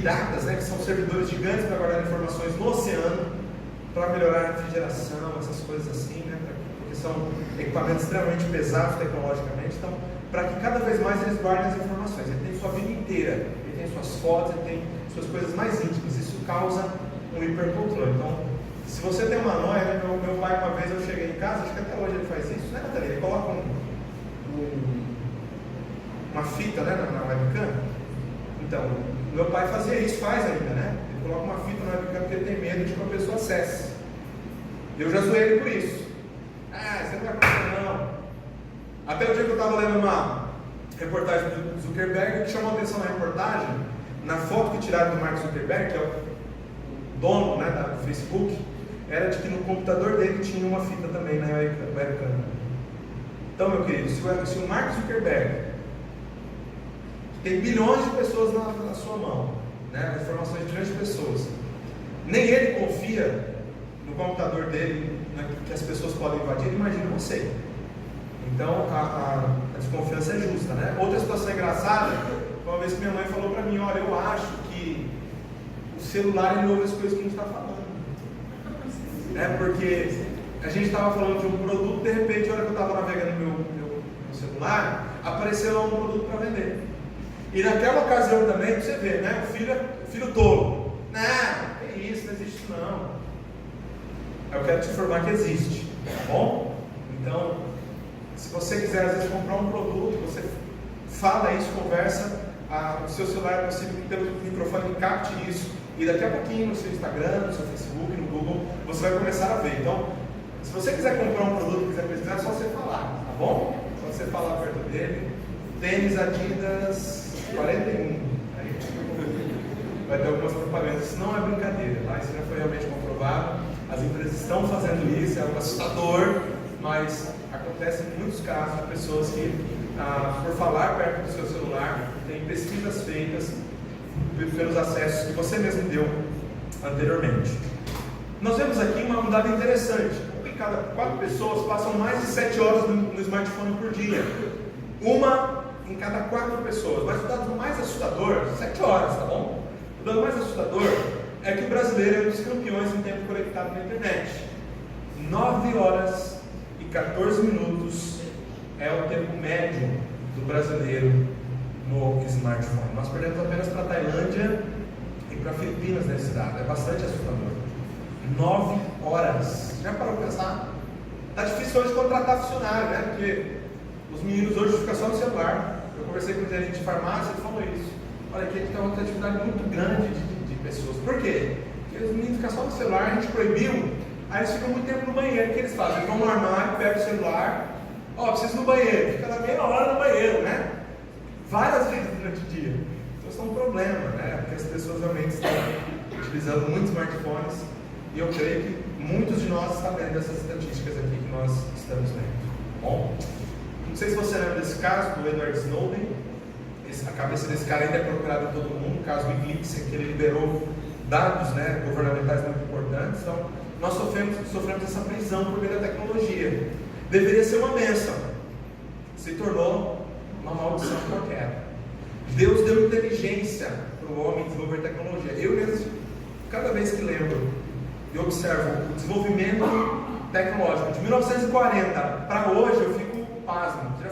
piratas, né, que são servidores gigantes para guardar informações no oceano, para melhorar a refrigeração, essas coisas assim, né, porque são equipamentos extremamente pesados tecnologicamente. Então, para que cada vez mais eles guardem as informações. Ele tem sua vida inteira, ele tem suas fotos, ele tem suas coisas mais íntimas. Isso causa um hipercontrole. Então, se você tem uma noia, né, meu pai, uma vez eu cheguei em casa, acho que até hoje ele faz isso, né, Natália? Ele coloca uma fita, né, na webcam. Então, meu pai fazia isso, faz ainda, né? Ele coloca uma fita na webcam porque ele tem medo de que a pessoa acesse. Eu já zoei ele por isso. Você não vai acontecer não. Até o dia que eu estava lendo uma reportagem do Zuckerberg, que chamou a atenção na reportagem, na foto que tiraram do Mark Zuckerberg, que é o dono, né, do Facebook, era de que no computador dele tinha uma fita também na webcam. Então, meu querido, se o Mark Zuckerberg tem bilhões de pessoas na sua mão, né, informações de milhões de pessoas, nem ele confia no computador dele, né, que as pessoas podem invadir, imagina você. Então a desconfiança é justa, né? Outra situação engraçada, uma vez que minha mãe falou para mim, olha, eu acho que o celular ele ouve as coisas que a gente está falando, né? Porque a gente estava falando de um produto, de repente, a hora que eu estava navegando no meu celular, apareceu lá um produto para vender. E naquela ocasião também, você vê, né? O filho tolo. Não, que isso, não existe isso não. Eu quero te informar que existe, tá bom? Então, se você quiser às vezes comprar um produto, você fala isso, conversa, o seu celular, você tem um microfone que capte isso, e daqui a pouquinho no seu Instagram, no seu Facebook, no Google, você vai começar a ver. Então, se você quiser comprar um produto, quiser pesquisar, é só você falar, tá bom? Só você falar perto dele. Tênis Adidas 41. Aí vai ter algumas propagandas. Isso não é brincadeira, tá? Isso já foi realmente comprovado. As empresas estão fazendo isso, é algo assustador, mas acontece em muitos casos de pessoas que, por falar perto do seu celular, tem pesquisas feitas pelos acessos que você mesmo deu anteriormente. Nós vemos aqui um dado interessante. Uma em cada 4 pessoas passam mais de 7 horas no smartphone por dia. Uma em cada 4 pessoas. Mas o dado mais assustador, 7 horas, tá bom? O dado mais assustador é que o brasileiro é um dos campeões em tempo conectado na internet. 9 horas e 14 minutos é o tempo médio do brasileiro no smartphone. Nós perdemos apenas para a Tailândia e para Filipinas nesse dado. É bastante assustador. 9 horas. Já parou para pensar? Está difícil hoje contratar funcionário, né? Porque os meninos hoje ficam só no celular. Eu conversei com o gerente de farmácia e falou isso. Olha, aqui a gente tem uma atividade muito grande de pessoas. Por quê? Porque os meninos ficam só no celular, a gente proibiu. Aí eles ficam muito tempo no banheiro. O que eles fazem? Eles vão no armário, pegam o celular. Preciso ir no banheiro. Fica lá meia hora no banheiro, né? Várias vezes durante o dia. Então isso é um problema, né? Porque as pessoas realmente estão utilizando muitos smartphones. E eu creio que muitos de nós estão vendo essas estatísticas aqui que nós estamos vendo. Bom, não sei se você lembra desse caso do Edward Snowden. A cabeça desse cara ainda é procurada em todo mundo, o caso do Wikileaks, em que ele liberou dados, né, governamentais muito importantes. Então, nós sofremos essa prisão por meio da tecnologia. Deveria ser uma bênção, se tornou uma maldição qualquer. Deus deu inteligência para o homem desenvolver tecnologia. Eu mesmo, cada vez que lembro e observo o desenvolvimento tecnológico de 1940 para hoje, eu fico pasmo. Você já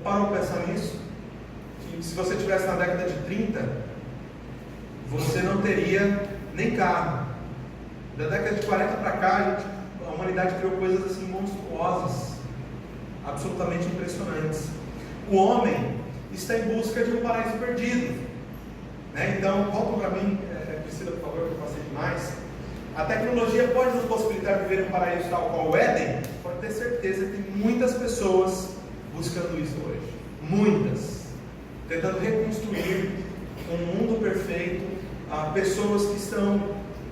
parou para pensar nisso? Que se você estivesse na década de 30, você não teria nem carro. Da década de 40 para cá, a humanidade criou coisas assim monstruosas, absolutamente impressionantes. O homem está em busca de um paraíso perdido, né? Então, volta para mim, Priscila, por favor, que eu passei demais. A tecnologia pode nos possibilitar viver um paraíso tal qual o Éden? Pode ter certeza que tem muitas pessoas buscando isso hoje. Muitas. Tentando reconstruir um mundo perfeito. Pessoas que estão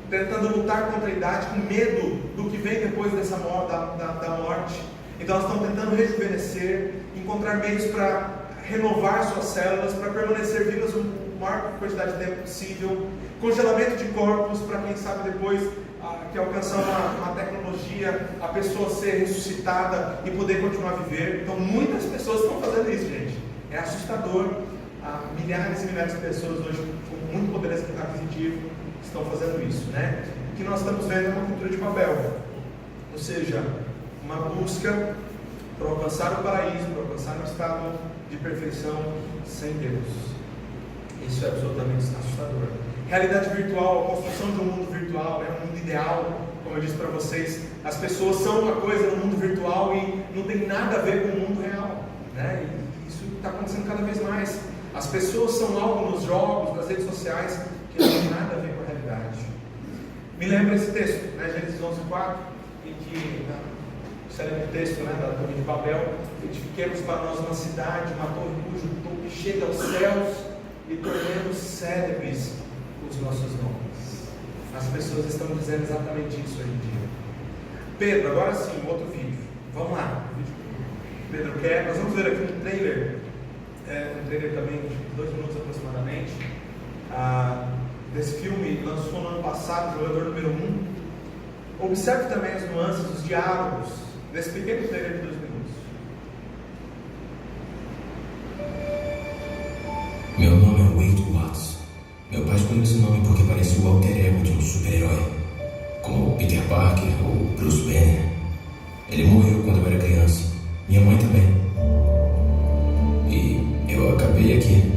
tentando lutar contra a idade, com medo do que vem depois dessa da morte. Então elas estão tentando rejuvenescer, encontrar meios para renovar suas células, para permanecer vivas a maior quantidade de tempo possível. Congelamento de corpos, para quem sabe depois que alcançar uma tecnologia, a pessoa ser ressuscitada e poder continuar a viver. Então muitas pessoas estão fazendo isso, gente. É assustador. Milhares e milhares de pessoas hoje com muito poder dia estão fazendo isso, né? O que nós estamos vendo é uma cultura de Babel, ou seja, uma busca para alcançar o paraíso, para alcançar um estado de perfeição sem Deus. Isso é absolutamente assustador. Realidade virtual, a construção de um mundo virtual, né? Um mundo ideal, como eu disse para vocês, as pessoas são uma coisa no mundo virtual e não tem nada a ver com o mundo real, né? E isso está acontecendo cada vez mais. As pessoas são algo nos jogos, nas redes sociais, que não tem nada a ver com a realidade. Me lembra esse texto, né? Gênesis 11:4, em que será um texto, né, da Torre de Babel: edifiquemos para nós uma cidade, uma torre cujo topo chega aos céus e tornemos célebres os nossos nomes. As pessoas estão dizendo exatamente isso hoje em dia. Pedro, agora sim, outro vídeo. Vamos lá. Pedro quer. Nós vamos ver aqui um trailer. Um trailer também de 2 minutos aproximadamente. Desse filme, lançou no ano passado, Jogador número 1. Observe também as nuances, os diálogos desse pequeno trailer de 2 minutos. Meu nome é Wade Watts. Meu pai escolheu esse nome porque parece o alter ego de um super-herói, como Peter Parker ou Bruce Banner. Ele morreu quando eu era criança. Minha mãe também. E eu acabei aqui.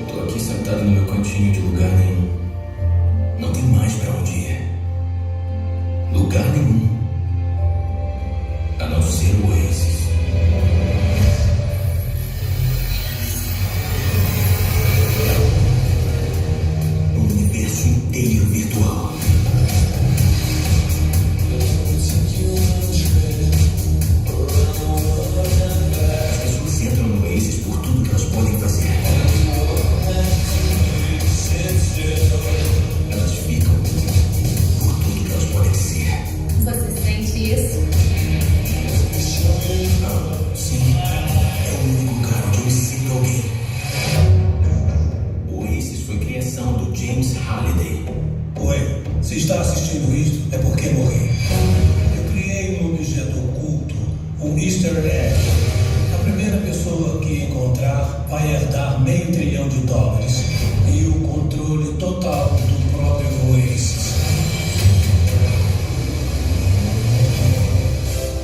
Tô aqui sentado no meu cantinho de lugar nenhum. Não tem mais pra onde ir. Lugar nenhum. A não ser o Oasis. Inteiro virtual. As pessoas entram no Oasis por tudo que elas podem fazer. Elas ficam por tudo que elas podem ser. Você sente isso? Sim, é o único lugar onde eu me sinto alguém. O Oasis foi criação do James Halliday. Oi, se está assistindo isto, é porque morri. Eu criei um objeto oculto, um Easter Egg. A primeira pessoa que encontrar vai herdar $500 bilhão e o controle total do próprio Oasis.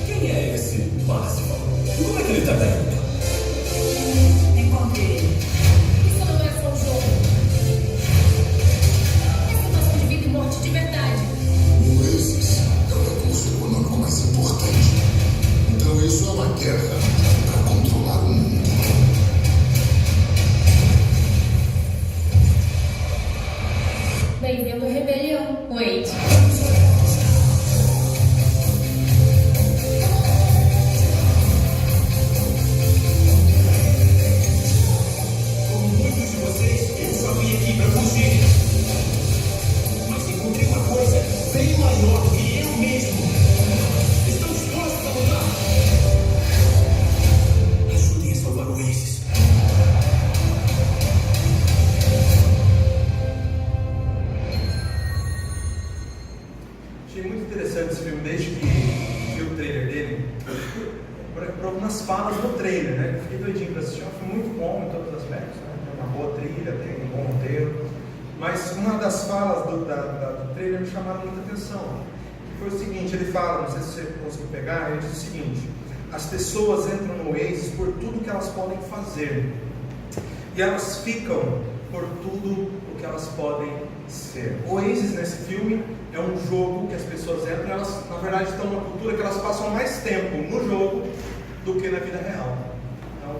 Quem é esse Máximo? Como é que ele tá bem? Encontrei ele. Isso não é só um jogo. É situação de vida e morte de verdade. O Oasis é o recurso econômico mais importante. Então isso é uma guerra para controlar o mundo. Bem-vindo à rebelião, Wade. Como muitos de vocês, eu só vim aqui para fugir. Mas encontrei uma coisa bem maior do que eu mesmo. Estão dispostos a lutar? Ajudem a salvar o Oasis. Achei muito interessante esse filme, desde que vi o trailer dele, por algumas falas do trailer, né? Eu fiquei doidinho para assistir, é um filme muito bom em todos os aspectos, né? Tem uma boa trilha, tem um bom roteiro, mas uma das falas do trailer me chamaram muita atenção, que foi o seguinte: ele fala, não sei se você conseguiu pegar, ele diz o seguinte: as pessoas entram no Oasis por tudo que elas podem fazer, e elas ficam por tudo o que elas podem ser. O Oasis, nesse filme, é um jogo que as pessoas entram e elas, na verdade, estão numa cultura que elas passam mais tempo no jogo do que na vida real. Então,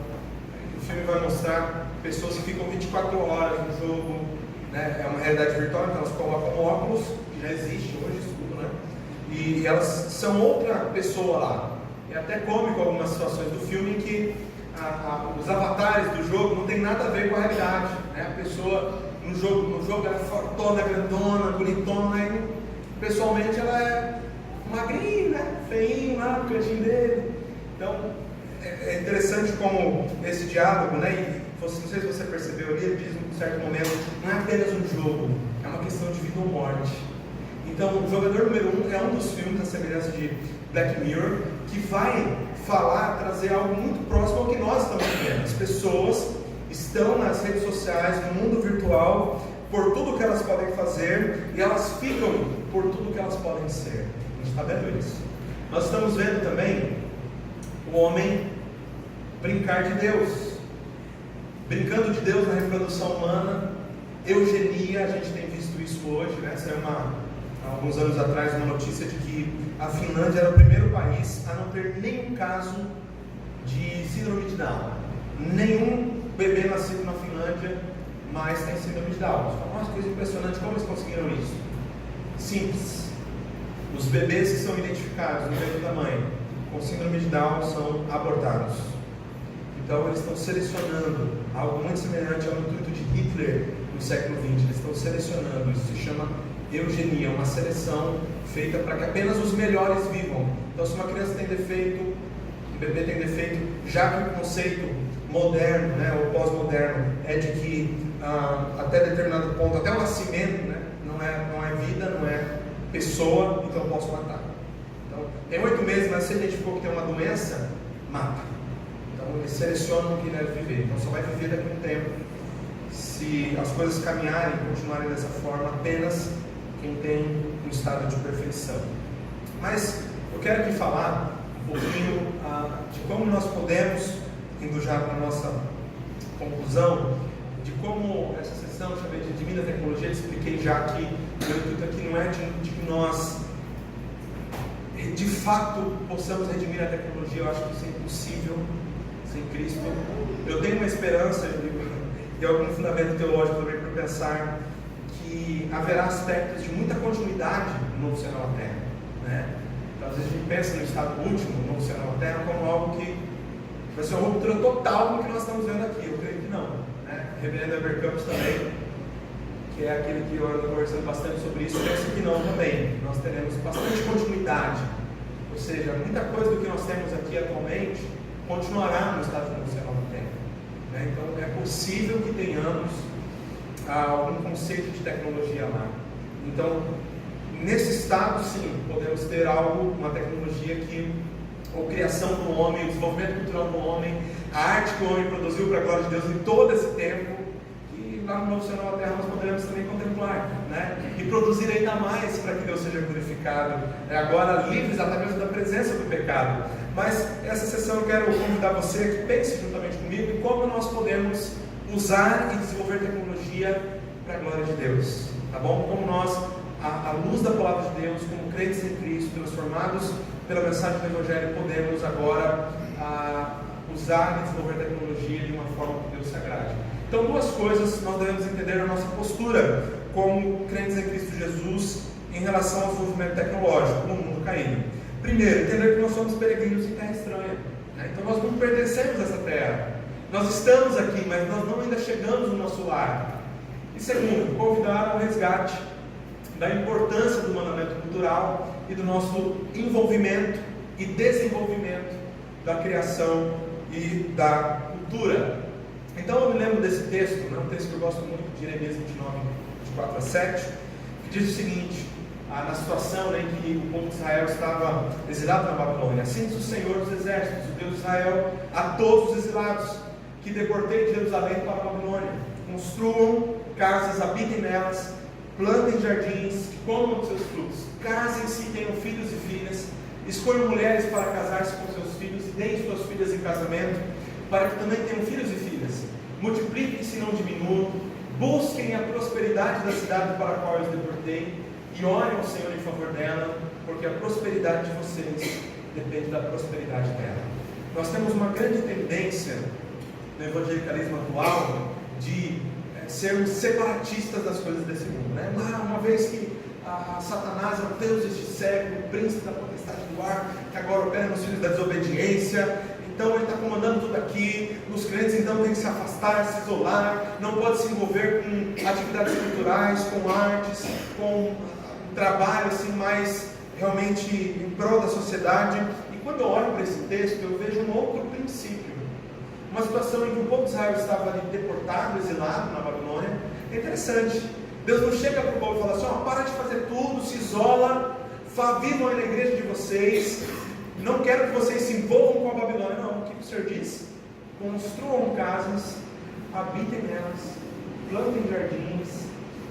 o filme vai mostrar pessoas que ficam 24 horas no jogo, né? É uma realidade virtual, então elas colocam óculos, que já existe hoje isso tudo, né? E elas são outra pessoa lá. É até cômico algumas situações do filme em que os avatares do jogo não tem nada a ver com a realidade, né? A pessoa no jogo ela é fortona, grandona, bonitona, e pessoalmente ela é magrinha, né? Feinho lá no cantinho dele. Então é interessante como esse diálogo, né? E não sei se você percebeu ali, ele diz em um certo momento: não é apenas um jogo, é uma questão de vida ou morte. Então, o Jogador número 1 é um dos filmes, na semelhança de Black Mirror, que vai falar, trazer algo muito próximo ao que nós estamos vivendo. As pessoas estão nas redes sociais, no mundo virtual, por tudo que elas podem fazer, e elas ficam por tudo que elas podem ser. A gente está vendo isso. Nós estamos vendo também o homem brincar de Deus, brincando de Deus na reprodução humana, eugenia. A gente tem visto isso hoje, né? Saiu há alguns anos atrás uma notícia de que a Finlândia era o primeiro país a não ter nenhum caso de síndrome de Down. Nenhum bebê nascido na Finlândia mais tem síndrome de Down. Nossa, coisa impressionante, como eles conseguiram isso? Simples. Os bebês que são identificados no meio da mãe com síndrome de Down são abortados. Então eles estão selecionando algo muito semelhante ao intuito de Hitler no século XX. Eles estão selecionando, isso se chama eugenia, uma seleção feita para que apenas os melhores vivam. Então, se uma criança tem defeito, um bebê tem defeito, já que o conceito moderno, né, ou pós-moderno, é de que até determinado ponto, até o nascimento, né, não é vida, não é pessoa, então eu posso matar. Então, tem 8 meses, mas se identificou que tem uma doença, mata. Então eles selecionam o que deve viver. Então só vai viver daqui a um tempo, se as coisas caminharem, continuarem dessa forma, apenas quem tem um estado de perfeição. Mas eu quero aqui falar um pouquinho de como nós podemos, indo já para a nossa conclusão, de como essa sessão eu chamei de Redimindo a Tecnologia. Eu expliquei já que o intuito aqui não é de que nós de fato possamos redimir a tecnologia. Eu acho que isso é impossível sem Cristo. Eu tenho uma esperança e algum fundamento teológico também para pensar que haverá aspectos de muita continuidade no novo céu e nova terra, né? Então, às vezes a gente pensa no estado último, no novo céu e nova terra, como algo que vai ser uma ruptura total do que nós estamos vendo aqui. Eu creio que não, né? O reverendo Eber Campos também, que é aquele que eu ando conversando bastante sobre isso, pensa que não também. Nós teremos bastante continuidade, ou seja, muita coisa do que nós temos aqui atualmente continuará no estado do novo céu e nova terra, né? Então é possível que tenhamos algum conceito de tecnologia lá. Então, nesse estado, sim, podemos ter algo, uma tecnologia que, ou criação do homem, o desenvolvimento cultural do homem, a arte que o homem produziu para a glória de Deus em todo esse tempo, e lá no novo céu e nova terra nós poderemos também contemplar, né? E produzir ainda mais para que Deus seja glorificado, agora livres até mesmo da presença do pecado. Mas essa sessão eu quero convidar você que pense juntamente comigo em como nós podemos usar e desenvolver tecnologia para a glória de Deus, tá bom? Como nós, à luz da palavra de Deus, como crentes em Cristo, transformados pela mensagem do Evangelho, podemos agora usar e desenvolver tecnologia de uma forma que Deus se agrade. Então, duas coisas nós devemos entender na nossa postura como crentes em Cristo Jesus em relação ao desenvolvimento tecnológico no mundo caído. Primeiro, entender que nós somos peregrinos em terra estranha, né? Então nós não pertencemos a essa terra. Nós estamos aqui, mas nós não ainda chegamos no nosso lar. E segundo, convidar ao resgate da importância do mandamento cultural e do nosso envolvimento e desenvolvimento da criação e da cultura. Então eu me lembro desse texto, um texto que eu gosto muito, de Jeremias 29, de 4 a 7, que diz o seguinte, na situação em que o povo de Israel estava exilado na Babilônia: assim diz o Senhor dos Exércitos, o Deus de Israel, a todos os exilados que deportei de Jerusalém para a Babilônia: construam casas, habitem nelas, plantem jardins, comam seus frutos, casem-se e tenham filhos e filhas, escolham mulheres para casar-se com seus filhos e deem suas filhas em casamento, para que também tenham filhos e filhas. Multipliquem-se e não diminuam, busquem a prosperidade da cidade para a qual eu os deportei, e orem ao Senhor em favor dela, porque a prosperidade de vocês depende da prosperidade dela. Nós temos uma grande tendência no evangelicalismo atual de sermos separatistas das coisas desse mundo, né? Uma vez que Satanás é o Deus deste século, o príncipe da potestade do ar, que agora opera nos filhos da desobediência, então ele está comandando tudo aqui. Os crentes então têm que se afastar, se isolar, não pode se envolver com atividades culturais, com artes, com trabalho assim mais realmente em prol da sociedade. E quando eu olho para esse texto, eu vejo um outro princípio, uma situação em que o povo de Israel estava ali deportado, exilado na Babilônia. É interessante, Deus não chega para o povo e fala assim: para de fazer tudo, se isola, vivam na igreja de vocês, não quero que vocês se envolvam com a Babilônia. Não, o que o Senhor diz? Construam casas, habitem nelas, plantem jardins,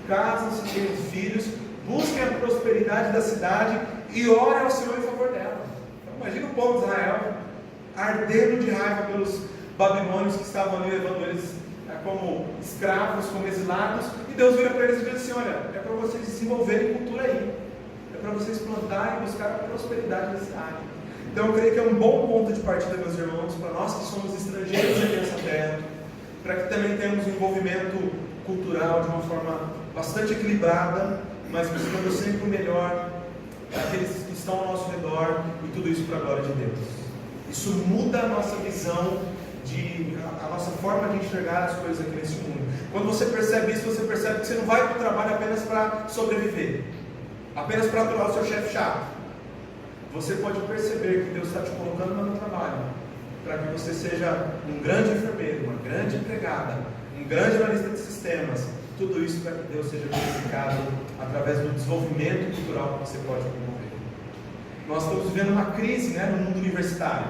casem-se, tenham filhos, busquem a prosperidade da cidade e orem ao Senhor em favor dela. Então, imagina o povo de Israel ardendo de raiva pelos babilônios que estavam ali levando eles como escravos, como exilados, e Deus vira para eles e diz assim: olha, é para vocês desenvolverem cultura aí, é para vocês plantarem e buscar a prosperidade da cidade. Então eu creio que é um bom ponto de partida, meus irmãos, para nós que somos estrangeiros aqui nessa terra, para que também tenhamos um envolvimento cultural de uma forma bastante equilibrada, mas buscando sempre o melhor daqueles que estão ao nosso redor, e tudo isso para a glória de Deus. Isso muda a nossa visão, a nossa forma de enxergar as coisas aqui nesse mundo. Quando você percebe isso, você percebe que você não vai para o trabalho apenas para sobreviver, apenas para aturar o seu chefe chato. Você pode perceber que Deus está te colocando no trabalho para que você seja um grande enfermeiro, uma grande empregada, um grande analista de sistemas. Tudo isso para que Deus seja glorificado através do desenvolvimento cultural que você pode promover. Nós estamos vivendo uma crise, no mundo universitário,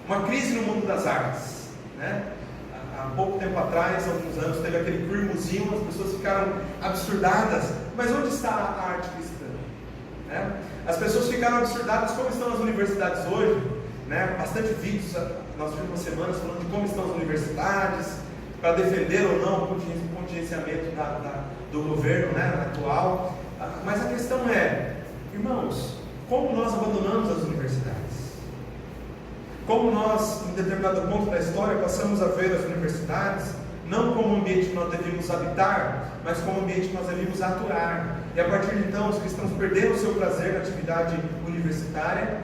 uma crise no mundo das artes, Há pouco tempo atrás, alguns anos, teve aquele Queer Museum, as pessoas ficaram absurdadas. Mas onde está a arte cristã? As pessoas ficaram absurdadas como estão as universidades hoje, bastante vídeos nas últimas semanas falando de como estão as universidades, para defender ou não o contingenciamento do governo atual. Mas a questão é, irmãos, como nós abandonamos as universidades? Como nós, em determinado ponto da história, passamos a ver as universidades não como um ambiente que nós devíamos habitar, mas como um ambiente que nós devíamos atuar. E a partir de então, os cristãos perderam o seu prazer na atividade universitária,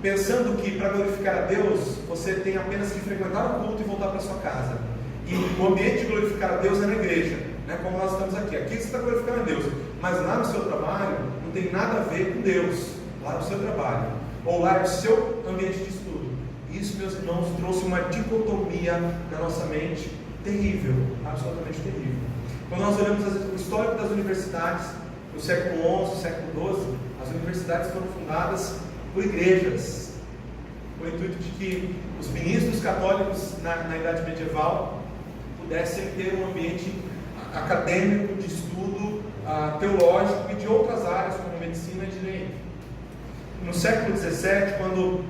pensando que para glorificar a Deus, você tem apenas que frequentar o culto e voltar para sua casa. E o ambiente de glorificar a Deus é na igreja, como nós estamos aqui. Aqui você está glorificando a Deus, mas lá no seu trabalho não tem nada a ver com Deus. Lá no seu trabalho, ou lá é o seu ambiente de estudo. Isso, meus irmãos, trouxe uma dicotomia na nossa mente terrível, absolutamente terrível. Quando nós olhamos o histórico das universidades, no século XI, século XII, as universidades foram fundadas por igrejas, com o intuito de que os ministros católicos na Idade Medieval pudessem ter um ambiente acadêmico, de estudo teológico e de outras áreas, como medicina e direito. No século XVII, quando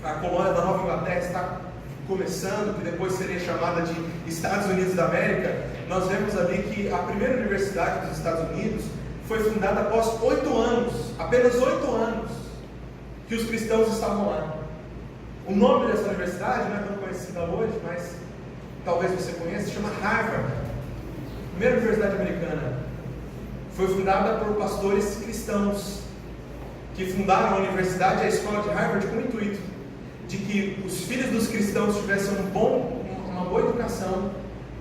a colônia da Nova Inglaterra está começando, que depois seria chamada de Estados Unidos da América, nós vemos ali que a primeira universidade dos Estados Unidos foi fundada após 8 anos, apenas 8 anos, que os cristãos estavam lá. O nome dessa universidade não é tão conhecida hoje, mas talvez você conheça, se chama Harvard. A primeira universidade americana foi fundada por pastores cristãos, que fundaram a universidade e a escola de Harvard com o intuito de que os filhos dos cristãos tivessem uma boa educação,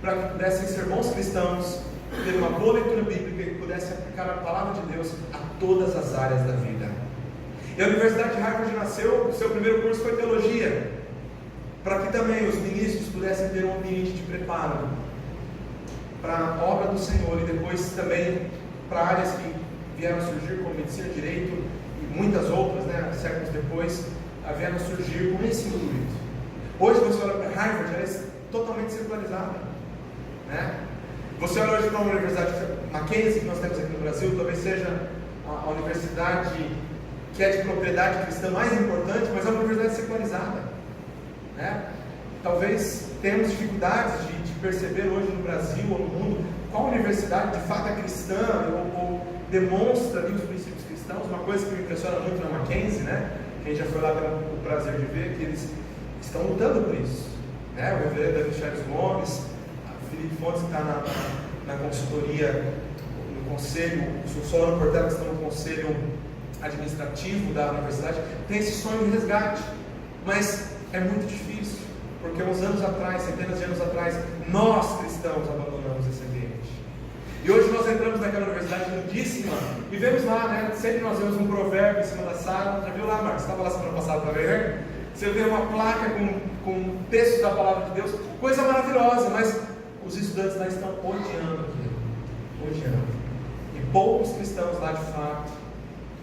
para que pudessem ser bons cristãos, ter uma boa leitura bíblica e pudessem aplicar a palavra de Deus a todas as áreas da vida. E a Universidade de Harvard nasceu, o seu primeiro curso foi teologia, para que também os ministros pudessem ter um ambiente de preparo para a obra do Senhor, e depois também para áreas que vieram a surgir, como medicina, direito e muitas outras, séculos depois, vieram a surgir com esse intuito. Hoje você olha para Harvard, ela é totalmente secularizada, Você olha hoje para uma universidade, Mackenzie, que nós temos aqui no Brasil, talvez seja a universidade que é de propriedade cristã mais importante, mas é uma universidade secularizada, Talvez tenhamos dificuldades de perceber hoje no Brasil ou no mundo qual universidade de fato é cristã ou demonstra ali os princípios cristãos. Uma coisa que me impressiona muito na Mackenzie, quem já foi lá tem o prazer de ver que eles estão lutando por isso, o reverendo David Charles Gomes, a Felipe Fontes, que está na consultoria, no conselho, o Solano Portela, que está no conselho administrativo da universidade, tem esse sonho de resgate, mas é muito difícil, porque uns anos atrás, centenas de anos atrás, nós cristãos abandonamos esse ambiente. E hoje nós entramos naquela universidade lindíssima e vemos lá, sempre nós vemos um provérbio em cima da sala. Já viu lá, Marcos? Estava lá semana passada para ver? Você vê uma placa com textos da palavra de Deus, coisa maravilhosa, mas os estudantes lá estão odiando aquilo, odiando. E poucos cristãos lá de fato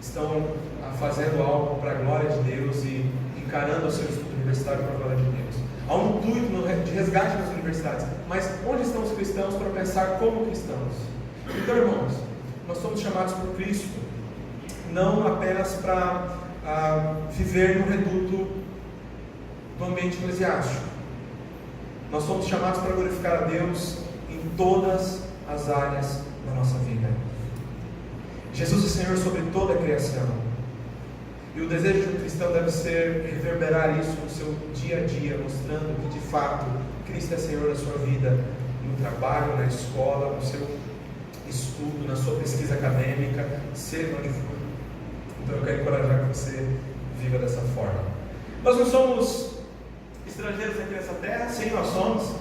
estão fazendo algo para a glória de Deus e encarando o seu estudo universitário para a glória de Deus. há um intuito de resgate das universidades, mas onde estão os cristãos para pensar como cristãos? Então, irmãos, nós somos chamados por Cristo não apenas para viver no reduto do ambiente eclesiástico. Nós somos chamados para glorificar a Deus em todas as áreas da nossa vida. Jesus é Senhor sobre toda a criação. E o desejo de um cristão deve ser reverberar isso no seu dia a dia, mostrando que de fato Cristo é Senhor da sua vida, no trabalho, na escola, no seu estudo, na sua pesquisa acadêmica, seja onde for. Então eu quero encorajar que você viva dessa forma. Nós não somos estrangeiros aqui nessa terra, sim, nós somos,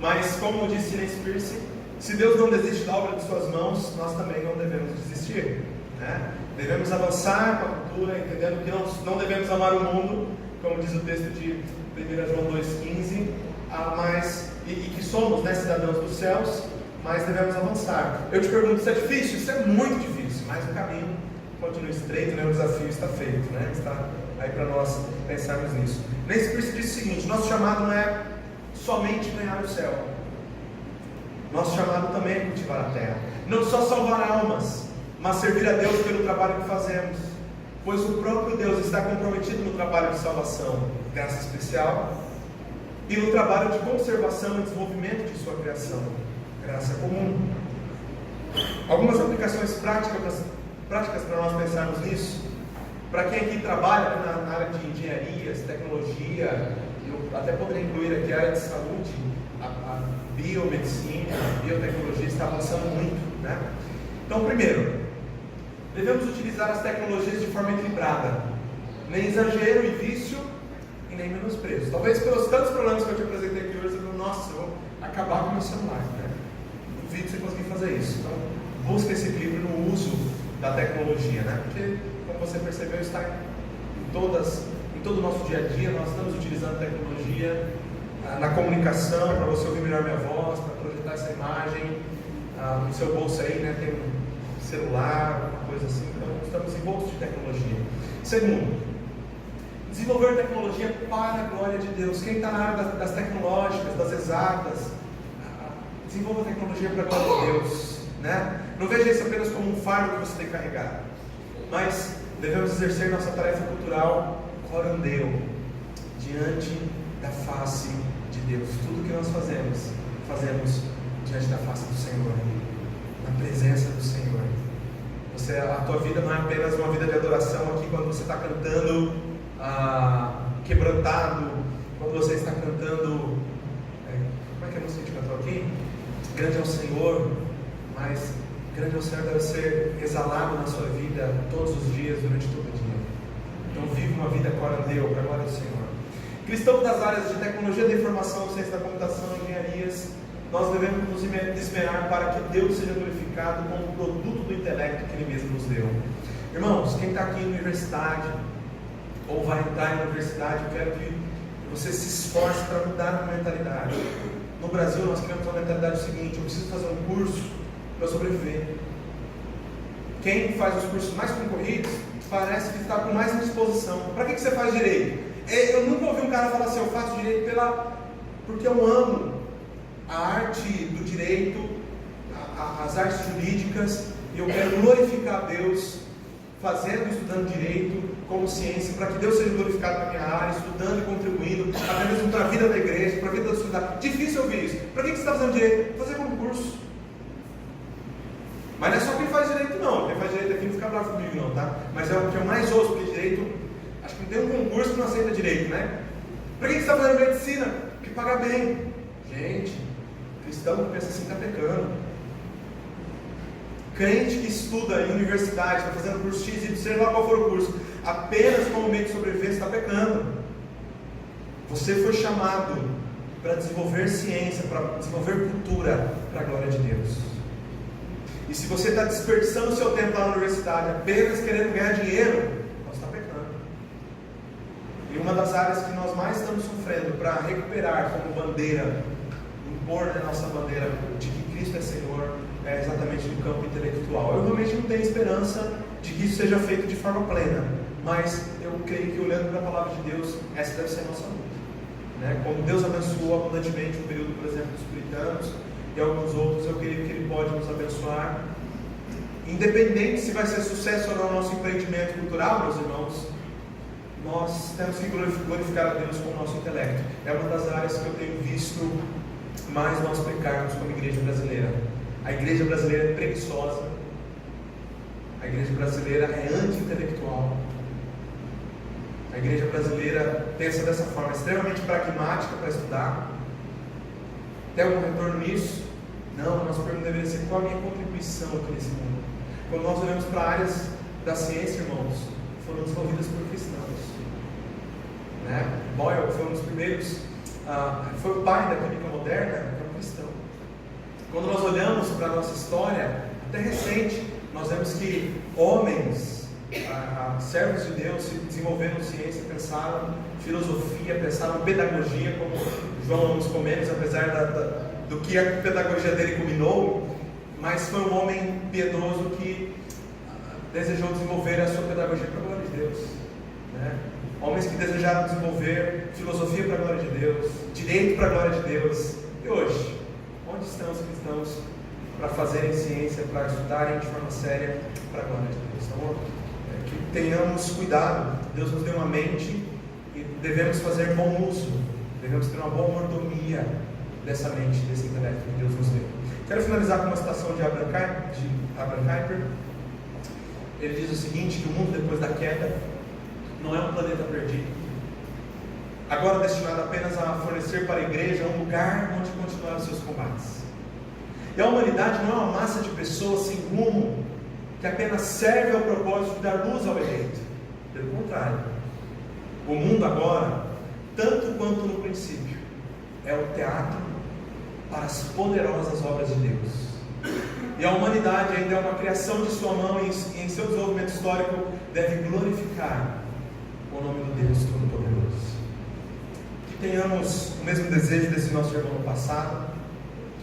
mas como disse Nancy Pierce, se Deus não desiste da obra de suas mãos, nós também não devemos desistir, né? Devemos avançar com a cultura, entendendo que não devemos amar o mundo, como diz o texto de 1 João 2,15, e que somos, né, cidadãos dos céus, mas devemos avançar. Eu te pergunto, isso é difícil? Isso é muito difícil, mas o caminho continua estreito, né? O desafio está feito, né? Está aí para nós pensarmos nisso. Nesse Cristo diz o seguinte: nosso chamado não é somente ganhar o céu, nosso chamado também é cultivar a terra, não só salvar almas, mas servir a Deus pelo trabalho que fazemos, pois o próprio Deus está comprometido no trabalho de salvação, graça especial, e no trabalho de conservação e desenvolvimento de sua criação, graça comum. Algumas aplicações práticas para nós pensarmos nisso. Para quem aqui trabalha na área de engenharias, tecnologia, eu até poderia incluir aqui a área de saúde, a biomedicina, a biotecnologia está avançando muito, né? Então, primeiro, devemos utilizar as tecnologias de forma equilibrada, nem exagero e vício e nem menosprezo. Talvez pelos tantos problemas que eu te apresentei aqui hoje, você falou, nossa, eu vou acabar com o meu celular, né? Duvido você conseguir fazer isso. Então, busca esse equilíbrio no uso da tecnologia, né? Porque, como você percebeu, está em todo o nosso dia a dia. Nós estamos utilizando a tecnologia na comunicação, para você ouvir melhor minha voz, para projetar essa imagem. No seu bolso aí, né, tem um celular, uma coisa assim. Então, estamos envoltos de tecnologia. Segundo, desenvolver tecnologia para a glória de Deus. Quem está na área das tecnológicas, das exatas, desenvolva tecnologia para a glória de Deus, né? Não veja isso apenas como um fardo que você tem que carregar, mas devemos exercer nossa tarefa cultural corandeu, diante da face de Deus. Tudo que nós fazemos diante da face do Senhor, na presença do Senhor. A tua vida não é apenas uma vida de adoração aqui quando você está cantando quebrantado, quando você está cantando, como é que é a música que a gente cantou aqui? Grande é o Senhor, mas grande é o Senhor deve ser exalado na sua vida todos os dias, durante todo o dia. Então vive uma vida corandeu, para a glória do Senhor. Cristãos das áreas de tecnologia da informação, ciência da computação, engenharias, nós devemos nos esmerar para que Deus seja glorificado como o produto do intelecto que Ele mesmo nos deu. Irmãos, quem está aqui em universidade, ou vai entrar em universidade, eu quero que você se esforce para mudar a mentalidade. No Brasil, nós queremos uma mentalidade seguinte: eu preciso fazer um curso para sobreviver. Quem faz os cursos mais concorridos parece que está com mais indisposição. Para que você faz direito? Eu nunca ouvi um cara falar assim: eu faço direito porque eu amo a arte do direito, as artes jurídicas, e eu quero glorificar a Deus fazendo e estudando direito como ciência, para que Deus seja glorificado na minha área, estudando e contribuindo, até mesmo para a vida da igreja, para a vida da sociedade. Difícil ouvir isso. Para que você está fazendo direito? Fazer concurso. Mas não é só quem faz direito não. Quem faz direito aqui não fica bravo comigo não, tá? Mas é o que eu mais ouço, porque direito, acho que não tem um concurso que não aceita direito, né? Para que você está fazendo medicina? Porque paga bem. Gente, cristão que pensa assim está pecando. Crente que estuda em universidade, está fazendo curso X, Y, seja lá qual for o curso, apenas como meio de sobrevivência, está pecando. Você foi chamado para desenvolver ciência, para desenvolver cultura, para a glória de Deus. E se você está desperdiçando o seu tempo lá na universidade, apenas querendo ganhar dinheiro, você está pecando. E uma das áreas que nós mais estamos sofrendo para recuperar como bandeira, impor na nossa bandeira de que Cristo é Senhor, é exatamente no campo intelectual. Eu realmente não tenho esperança de que isso seja feito de forma plena, mas eu creio que, olhando para a palavra de Deus, essa deve ser a nossa luta. né? Como Deus abençoou abundantemente o período, por exemplo, dos puritanos e alguns outros, eu creio que Ele pode nos abençoar. Independente se vai ser sucesso ou não o nosso empreendimento cultural, meus irmãos, nós temos que glorificar a Deus com o nosso intelecto. É uma das áreas que eu tenho visto mais nós pecarmos como igreja brasileira. A igreja brasileira é preguiçosa, a igreja brasileira é anti-intelectual, a igreja brasileira pensa dessa forma, extremamente pragmática para estudar. Tem algum retorno nisso? Não, nossa pergunta deveria ser: qual a minha contribuição aqui nesse mundo? Quando nós olhamos para áreas da ciência, irmãos, foram desenvolvidas por cristãos, né? Boyle foi um dos primeiros, foi o pai da química moderna, é um cristão. Quando nós olhamos para a nossa história, até recente, nós vemos que homens, servos de Deus, se desenvolveram ciência, pensaram filosofia, pensaram pedagogia, como João nos Comênios, apesar do que a pedagogia dele culminou, mas foi um homem piedoso que desejou desenvolver a sua pedagogia para a glória de Deus, né? Homens que desejaram desenvolver filosofia para a glória de Deus, direito para a glória de Deus. E hoje, onde estão os cristãos para fazerem ciência, para estudarem de forma séria para a glória de Deus? Então, que tenhamos cuidado. Deus nos deu uma mente e devemos fazer bom uso, devemos ter uma boa mordomia dessa mente, desse intelecto que Deus nos deu. Quero finalizar com uma citação de Abraham Kuyper. Ele diz o seguinte: que o mundo depois da queda não é um planeta perdido, agora destinado apenas a fornecer para a igreja um lugar onde continuar os seus combates. E a humanidade não é uma massa de pessoas sem rumo, que apenas serve ao propósito de dar luz ao eleito. Pelo contrário, o mundo agora, tanto quanto no princípio, é o teatro para as poderosas obras de Deus. E a humanidade ainda é uma criação de sua mão, e em seu desenvolvimento histórico deve glorificar o nome do Deus Todo-Poderoso. Que tenhamos o mesmo desejo desse nosso irmão no passado,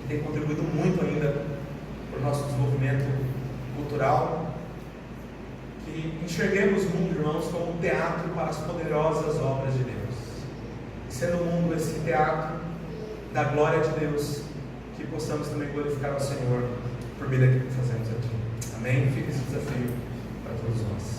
que tem contribuído muito ainda para o nosso desenvolvimento cultural. Que enxerguemos o mundo, irmãos, como um teatro para as poderosas obras de Deus. E sendo o mundo esse teatro da glória de Deus, que possamos também glorificar ao Senhor por meio daquilo que fazemos aqui. Amém? Fica esse desafio para todos nós.